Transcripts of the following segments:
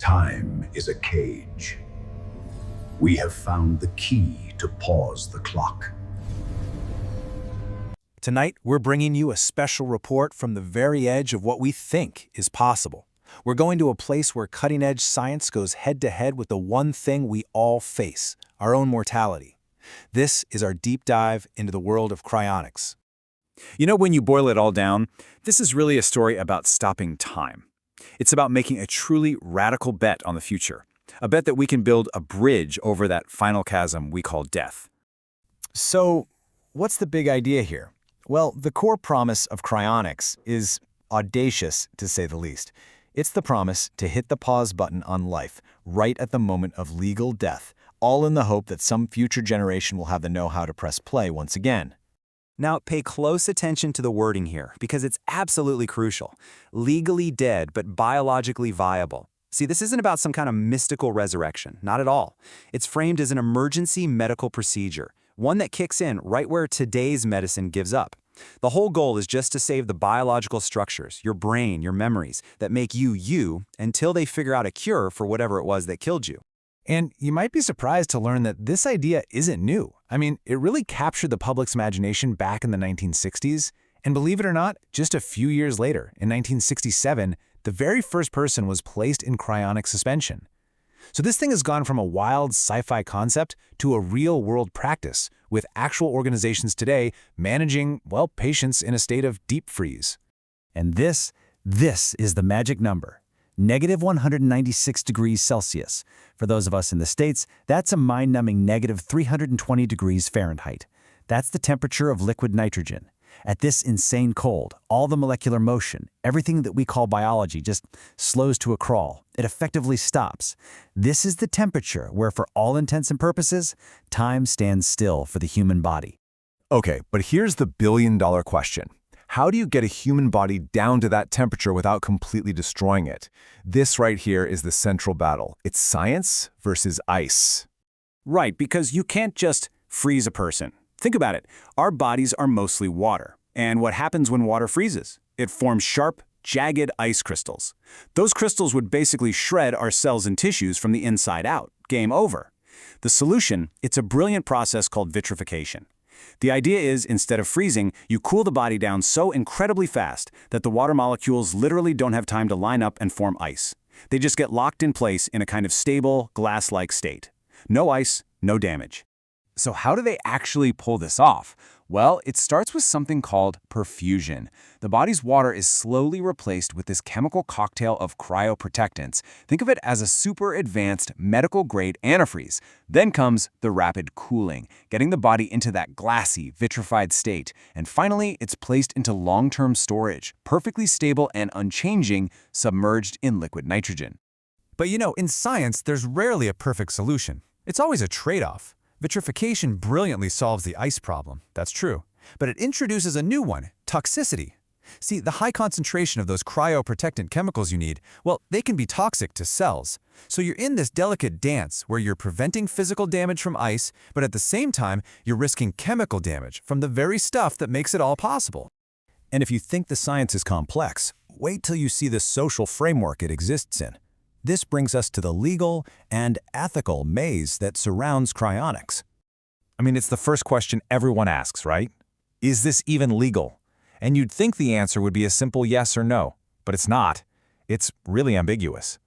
Time is a cage. We have found the key to pause the clock. Tonight, we're bringing you a special report from the very edge of what we think is possible. We're going to a place where cutting-edge science goes head-to-head with the one thing we all face, our own mortality. This is our deep dive into the world of cryonics. You know, when you boil it all down, this is really a story about stopping time. It's about making a truly radical bet on the future, a bet that we can build a bridge over that final chasm we call death. So, what's the big idea here? Well, the core promise of cryonics is audacious, to say the least. It's the promise to hit the pause button on life right at the moment of legal death, all in the hope that some future generation will have the know-how to press play once again. Now, pay close attention to the wording here, because it's absolutely crucial. Legally dead, but biologically viable. See, this isn't about some kind of mystical resurrection, not at all. It's framed as an emergency medical procedure, one that kicks in right where today's medicine gives up. The whole goal is just to save the biological structures, your brain, your memories, that make you you, until they figure out a cure for whatever it was that killed you. And you might be surprised to learn that this idea isn't new. I mean, it really captured the public's imagination back in the 1960s. And believe it or not, just a few years later, in 1967, the very first person was placed in cryonic suspension. So this thing has gone from a wild sci-fi concept to a real-world practice, with actual organizations today managing, well, patients in a state of deep freeze. And this is the magic number. Negative 196 degrees Celsius. For those of us in the States, that's a mind-numbing negative 320 degrees Fahrenheit. That's the temperature of liquid nitrogen. At this insane cold, all the molecular motion, everything that we call biology, just slows to a crawl. It effectively stops. This is the temperature where, for all intents and purposes, time stands still for the human body. Okay, but here's the billion-dollar question. How do you get a human body down to that temperature without completely destroying it? This right here is the central battle. It's science versus ice. Right, because you can't just freeze a person. Think about it. Our bodies are mostly water. And what happens when water freezes? It forms sharp, jagged ice crystals. Those crystals would basically shred our cells and tissues from the inside out. Game over. The solution, it's a brilliant process called vitrification. The idea is, instead of freezing, you cool the body down so incredibly fast that the water molecules literally don't have time to line up and form ice. They just get locked in place in a kind of stable, glass-like state. No ice, no damage. So how do they actually pull this off? Well, it starts with something called perfusion. The body's water is slowly replaced with this chemical cocktail of cryoprotectants. Think of it as a super advanced medical-grade antifreeze. Then comes the rapid cooling, getting the body into that glassy, vitrified state. And finally, it's placed into long-term storage, perfectly stable and unchanging, submerged in liquid nitrogen. But you know, in science, there's rarely a perfect solution. It's always a trade-off. Vitrification brilliantly solves the ice problem, that's true. But it introduces a new one, toxicity. See, the high concentration of those cryoprotectant chemicals you need, well, they can be toxic to cells. So you're in this delicate dance where you're preventing physical damage from ice, but at the same time, you're risking chemical damage from the very stuff that makes it all possible. And if you think the science is complex, wait till you see the social framework it exists in. This brings us to the legal and ethical maze that surrounds cryonics. I mean, it's the first question everyone asks, right? Is this even legal? And you'd think the answer would be a simple yes or no, but it's not. It's really ambiguous.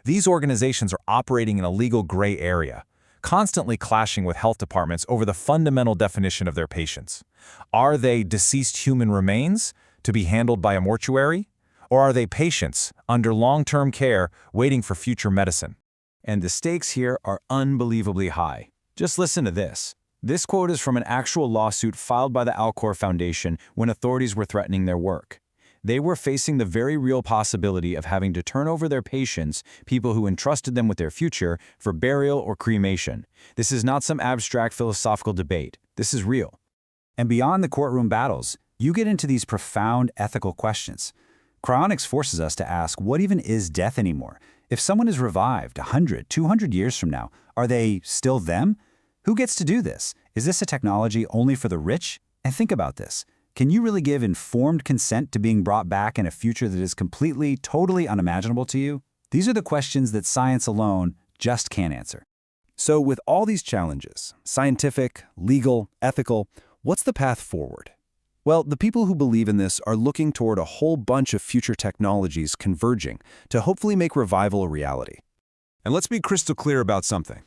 These organizations are operating in a legal gray area, constantly clashing with health departments over the fundamental definition of their patients. Are they deceased human remains to be handled by a mortuary? Or are they patients under long-term care waiting for future medicine? And the stakes here are unbelievably high. Just listen to this. This quote is from an actual lawsuit filed by the Alcor Foundation when authorities were threatening their work. They were facing the very real possibility of having to turn over their patients, people who entrusted them with their future, for burial or cremation. This is not some abstract philosophical debate. This is real. And beyond the courtroom battles, you get into these profound ethical questions. Cryonics forces us to ask, what even is death anymore? If someone is revived 100, 200 years from now, are they still them? Who gets to do this? Is this a technology only for the rich? And think about this. Can you really give informed consent to being brought back in a future that is completely, totally unimaginable to you? These are the questions that science alone just can't answer. So with all these challenges, scientific, legal, ethical, what's the path forward? Well, the people who believe in this are looking toward a whole bunch of future technologies converging to hopefully make revival a reality. And let's be crystal clear about something.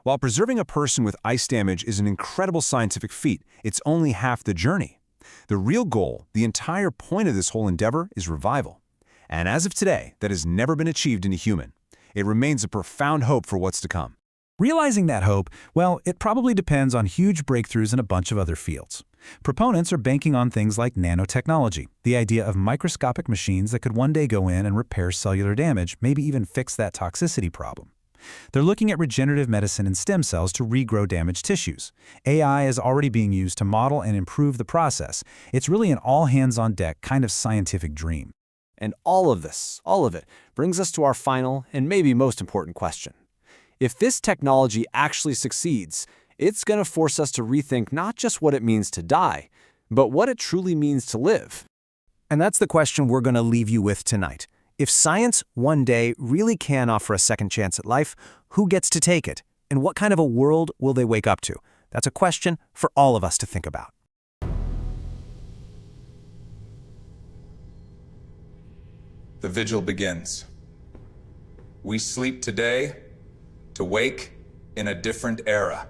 While preserving a person with ice damage is an incredible scientific feat, it's only half the journey. The real goal, the entire point of this whole endeavor, is revival. And as of today, that has never been achieved in a human. It remains a profound hope for what's to come. Realizing that hope, well, it probably depends on huge breakthroughs in a bunch of other fields. Proponents are banking on things like nanotechnology, the idea of microscopic machines that could one day go in and repair cellular damage, maybe even fix that toxicity problem. They're looking at regenerative medicine and stem cells to regrow damaged tissues. AI is already being used to model and improve the process. It's really an all-hands-on-deck kind of scientific dream. And all of it, brings us to our final and maybe most important question. If this technology actually succeeds, it's going to force us to rethink not just what it means to die, but what it truly means to live. And that's the question we're going to leave you with tonight. If science one day really can offer a second chance at life, who gets to take it? And what kind of a world will they wake up to? That's a question for all of us to think about. The vigil begins. We sleep today to wake in a different era.